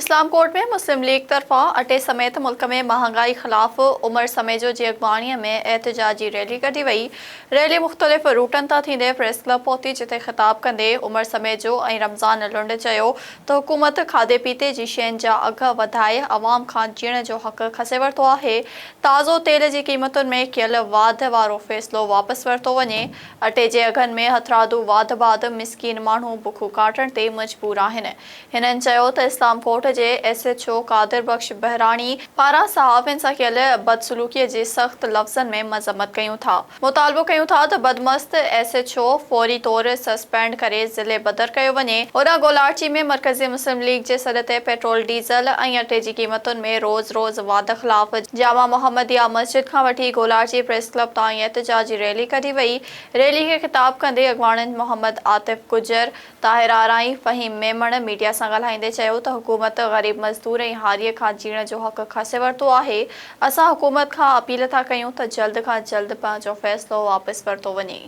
इस्लाम court में मुस्लिम league तरफ़ा अटे समेत मुल्क में महांगाई ख़िलाफ़ उमर समेजो जी अॻवाणीअ में एहतजाजी रैली कढी वई। रैली मुख़्तलिफ़ रूटनि तां थींदे प्रेस क्लब पहुती, जिते ख़िताब कंदे उमर समेजो ऐं रमज़ान लुंड चयो त हुकूमत खाधे पीते जी शयुनि जा अघ वधाए अवाम खां जीअण जो हक़ खसे वरितो आहे। ताज़ो तेल जी क़ीमतुनि में कयल वाध वारो फ़ैसिलो वापसि वरितो वञे। अटे जे अघनि में हथरादू वाध बाद मिसकीन माण्हू बुख काटण ते मजबूर आहिनि। हिननि चयो त इस्लाम कोर्ट जे SHO कादिर बख्श बहराणी पारां सहाफ़िन सां कयल बदसलूकीअ जी सख़्त लफ़्ज़नि में मज़म्मत कयूं था। मुतालबो कयूं था त बदमस्त SHO फौरी तौर सस्पेंड करे ज़िले बदर कयो वञे। होॾां गोलाची में मरकज़ी मुस्लिम लीग जे सॾ ते पेट्रोल डीज़ल ऐं अटे जी क़ीमतुनि में रोज़ वाध ख़िलाफ़ जामा मोहम्मदिया मस्जिद खां वठी गोलाची प्रेस क्लब ताईं एहतजाजी रैली कढी वई। रैली खे ख़िताब कंदे अॻवाणनि मोहम्मद आतिफ गुजर, ताहिर आराई, फ़हीम मेमण मीडिया सां ॻाल्हाईंदे चयो त हुकूमत ग़रीब मज़दूर ऐं हारीअ खां जीअण जो हक़ खसे वरितो आहे। असां हुकूमत खां अपील था कयूं त जल्द खां जल्द पंहिंजो फ़ैसिलो वापसि वरितो वञे।